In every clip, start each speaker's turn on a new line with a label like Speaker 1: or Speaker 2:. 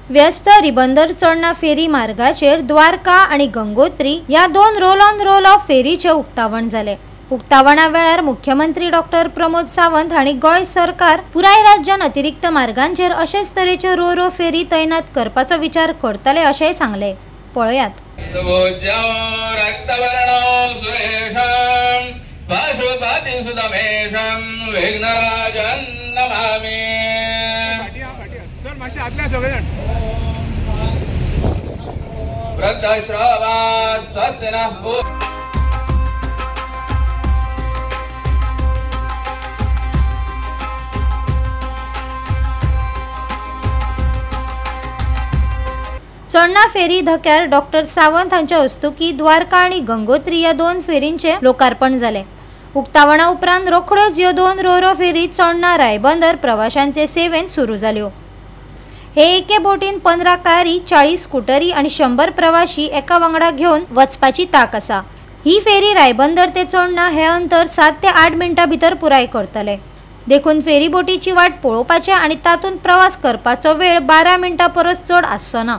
Speaker 1: व्यस्त रिबंदर चढणा फेरी मार्गाचेर द्वारका आणि गंगोत्री या दोन रोल ऑन रोल ऑफ फेरीचे उक्तावण झाले। उक्तावणा वेळार मुख्यमंत्री डॉक्टर प्रमोद सावंत हांणी गोय सरकार पुराय राज्यान अतिरिक्त मार्गांचेर अशेच तरेच्यो रो रो फेरी तैनात करपाचो विचार करतले अशेंय सांगले। पळयात। चढणा फेरी धक्यार डॉक्टर सावंत हांच्या हस्तुकी द्वारका आणि गंगोत्री या दोन फेरींचे लोकार्पण झाले। उक्तावणा उपरांत रोखड्योच ह्यो दोन रो रो फेरी चढणा रायबंदर प्रवाशांचे सेवेन सुरू जाल्यो। हे एके बोटीन 15 कारी, 40 स्कूटरी आणि 100 प्रवाशी एका वांगडा घेऊन वचपाची ताक आसा। ही फेरी रायबंदर ते चढणा हे अंतर 7 ते 8 मिनिटां भितर पुराय करतले। देखून फेरी बोटीची वाट पळोवपाचे आणि तातूंत प्रवास करपाचो वेळ 12 मिनिटां परस चड आसचो ना।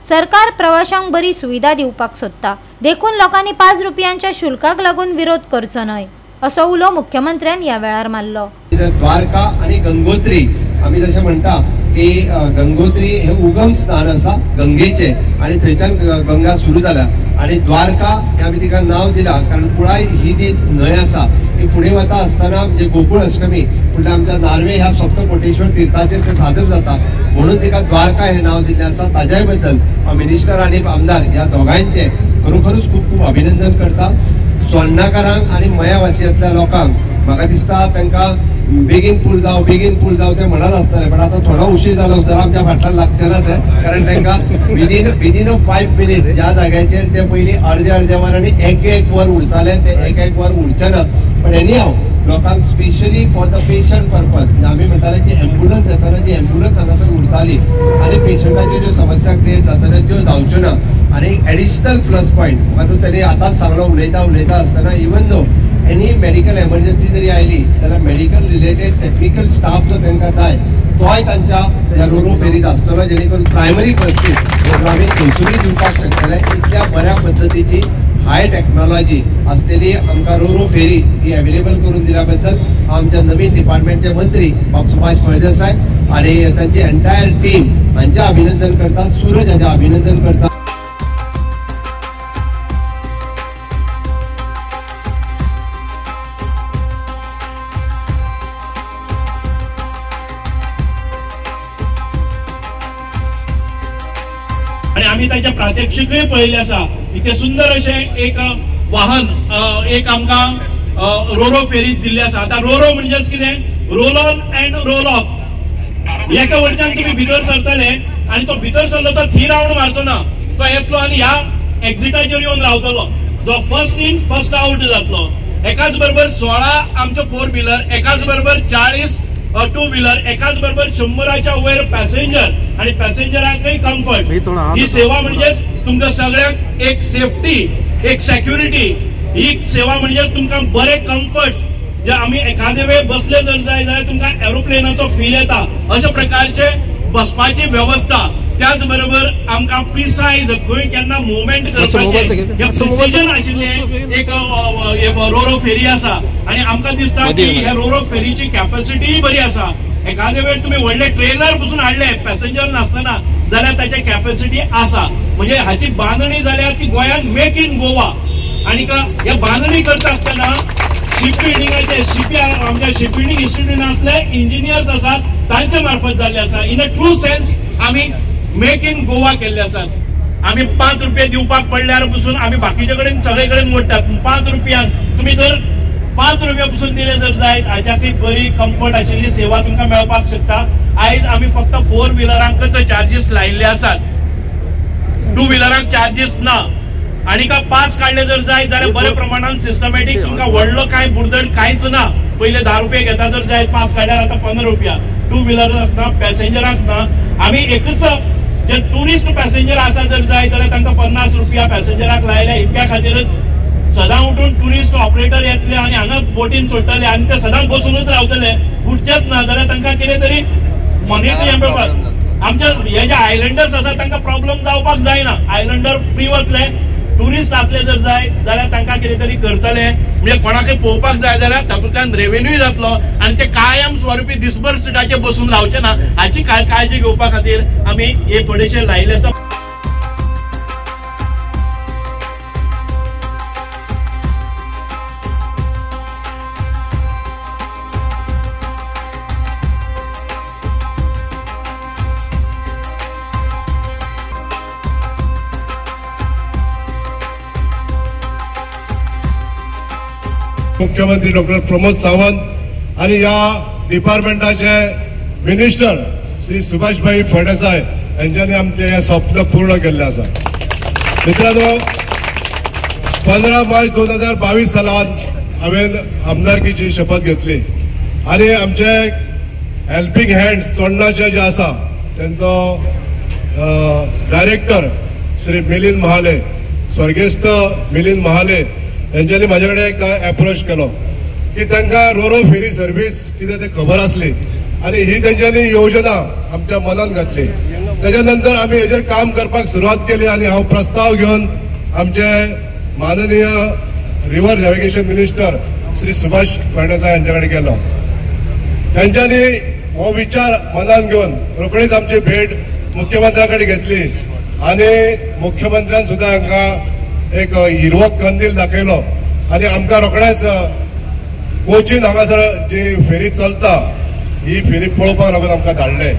Speaker 1: सरकार प्रवाशांक बरी सुविधा दिवपाक सोदता, देखून लोकांनी 5 रुपयांच्या शुल्काक लागून विरोध करचो न्हय असो उलो मुख्यमंत्र्यान या वेळार मारलो।
Speaker 2: द्वारका आणि गंगोत्री आम्ही जशें म्हणटा की गंगोत्री हे उगम स्थान आसा गंगेचे आणि थंयच्यान गंगा सुरू जाला आणि द्वारका हे आमी तिका नाव दिला कारण पुराय ही जी न्हंय आसा ही फुडें वता आसतना म्हणजे गोकुळ अष्टमी फुडल्या आमच्या नार्वे ह्या सप्तकोटेश्वर तीर्थाचेर ते सादर जाता म्हणून तिका द्वारका हे नाव दिल्लें आसा। ताज्याय बद्दल मिनिस्टर आणि आमदार ह्या दोगांचे खरोखरूच खूब खूब अभिनंदन करता। सोन्नाकारांक आणि मयावासियांतल्या लोकांक म्हाका दिसता तांकां बेगीन पूल जाव ते म्हणत आसतले, पण आता थोडा उशीर जालो तर आमच्या फाटल्यान लागचे ना ते, कारण तांकां विदिन 5 मिनिट ज्या जाग्याचेर ते पयलीं अर्दे वर आणि एक वर उरताले ते एक वर उरचे ना। पण एनी हांव लोकांक specially for the patient purpose आमी म्हणटाले की एम्ब्युलन्स येताना जी एम्ब्युलन्स हांगासर उरताली आणि पेशंटाच्यो ज्यो समस्या क्रिएट जाताल्यो त्यो जावच्यो ना। आणि एडिशनल प्लस पॉयंट म्हाका ताणें आतांच सांगलो उलयता आसतना even though any medical emergency जरी आयली जाल्यार मेडिकल रिलेटेड टेक्निकल स्टाफ जो तांकां जाय तोय तांच्या ह्या रो रो फेरीत आसतलो, जेणे करून प्रायमरी फर्स्ट एड आमी थंयसरूय दिवपाक शकतले। इतल्या बऱ्या पद्दतीची हाय टेक्नॉलॉजी असलेली आमकां रो रो फेरी ही अवेलेबल करून दिल्या बद्दल आमच्या नवीन डिपार्टमेंटचे मंत्री बाब सुभाष फळदेसाय आणि तांची एंटायर टीम हांचे अभिनंदन करता, सूरज हांचे अभिनंदन करता।
Speaker 3: आणि आम्ही त्याच्या प्रात्यक्षिकय पळयले आसा। इतके सुंदर असे एक वाहन एक आमकां रो रो फेरी दिल्ले आसा। आता रो रो म्हणजेच कितें, roll on and roll off. एका वटच्यान तुम्ही भितर सरतले आणि तो भितर सरलो तो 3 राउंड मारचो ना, तो येतलो आणि ह्या एक्झिटाचेर येवन रावतलो, जो फर्स्ट इन फर्स्ट आउट जातलो। एकाच बरोबर 16 आमचे 4 व्हीलर, एकाच बरोबर 40 2 व्हीलर, एकाच बरोबर 100च्या वयर पॅसेंजर आणि पॅसेंजरांकय कम्फर्ट। ही सेवा म्हणजे तुमकां सगळ्यांक एक सेफ्टी, एक सिक्युरिटी, ही सेवा म्हणजे तुमकां बरे कम्फर्ट्स जे आम्ही एखादे वेळ बसले जर जाय जाल्यार तुमकां एरोप्लेनाचो फील येता अशा प्रकारचे बसपाची व्यवस्था। त्याच बरोबर आमकां प्रिसाइज खंय केन्ना मुवमेंट करपाचे प्रिसिजन आशिल्ले एक रो रो फेरी आसा। आणि आमकां दिसता की ह्या रो रो फेरीची कॅपॅसिटी बरी आसा। एखादे वेळ तुम्ही व्हडले ट्रेलर पसून हाडले पॅसेंजर नासतना जाल्यार ताची कॅपॅसिटी आसा। म्हणजे हाची बांदणी जाल्यार ती गोंयांत मेक इन गोवा। आणि हे बांदणी करता आसतना शिप बिल्डिंगाचे आमच्या शिप बिल्डिंग इन्स्टिट्यूटांतले इंजिनियर्स आसात तांच्या मार्फत जाल्ले आसा। इन अ ट्रू सेन्स आम्ही मेक इन गोवा केल्ले आसात। आम्ही 5 रुपये दिवपाक पडल्यार पसून आम्ही बाकीचे कडेन सगळे कडेन मोडटात, 5 रुपयांक तुम्ही जर 5 रुपया पसून दिले जर जायत हाच्याकय बरी कम्फर्ट आशिल्ली सेवा तुमकां मेळपाक शकता। आयज आम्ही फक्त 4 व्हीलरांकच चार्जीस लायिल्ले आसात, 2 व्हीलरांक चार्जीस ना। आणि का पास काढले जर जायत जाल्यार बरे प्रमाणात सिस्टमॅटिक तुमकां व्हडलो काय बुरदड कांयच ना। पहिले 10 रुपये घेता जर जायत पास काढल्यार आता 15 रुपया। 2 व्हीलरांक ना, पॅसेंजरांक ना। आम्ही एकच जे टुरिस्ट पॅसेंजर आसा जर जाय जाल्यार तांकां 50 रुपया पॅसेंजराक लायल्या। इतक्या खातीरच सदां उठून टुरिस्ट ऑपरेटर येतले आणि हांगा बोटीन सोडटले आणि ते सदां बसूनच रावतले, उठचेच ना जाल्यार तांकां कितें तरी मॉनिटरी आमच्या हे जे आयलंडर्स आसा तांकां प्रॉब्लेम जावपाक जायना. आयलंडर फ्री वतले, टुरिस्ट आसले जर जाय जाल्यार तांकां कितें तरी करतले. म्हणजे कोणाकय पळोवपाक जाय जाल्यार तातूंतल्यान रेव्हेन्यूय जातलो आनी ते कायम स्वरुपी दिसभर सिटाचेर बसून रावचे ना हाची काळजी घेवपा खातीर आमी हे थोडेशे लायिल्ले आसा.
Speaker 4: मुख्यमंत्री डॉक्टर प्रमोद सावंत आणि या डिपार्टमेंटाचे मिनिस्टर श्री सुभाषभाई फळदेसाय यांच्यानी आमचे हे स्वप्न पूर्ण केल्ले आसा. मित्रांनो, 15 मार्च 2022 सालांत हांवें आमदारकीची शपथ घेतली आणि आमचे हेल्पिंग हँड्स चोडणाचे जे आसा त्यांचो डायरेक्टर श्री मिलिंद महाले, स्वर्गेस्त मिलिंद महाले यांच्यानी माझ्या कडेन एकदा अप्रोच केलो की तांकां रोरो फेरी सर्वीस कितें ते खबर आसली आणि ही तेंच्यांनी योजना आमच्या मनान घातली. त्याच्या नंतर आम्ही हेजेर काम करपाक सुरवात केली आणि हांव प्रस्ताव घेवन आमचे माननीय river navigation minister Shri Subhash Phaldesai यांच्या कडेन गेलो. त्यांच्यानी हो विचार मनान घेवन रोखडीच आमची भेट मुख्यमंत्र्याकडे घेतली आणि मुख्यमंत्र्यान सुद्दां हांकां एक हिरवो कंदील दाखयलो आणि आमकां रोखडेच कोचीन हांगासर जी फेरी चलता ही फेरी पळोवपाक लागून आमकां धाडले.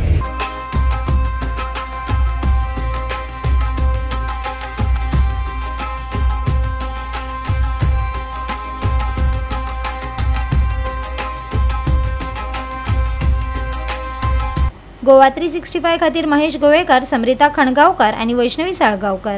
Speaker 1: गोवा 365 खातीर महेश गोवेकर, समरिता खणगांवकार आणि वैष्णवी साळगांवकर.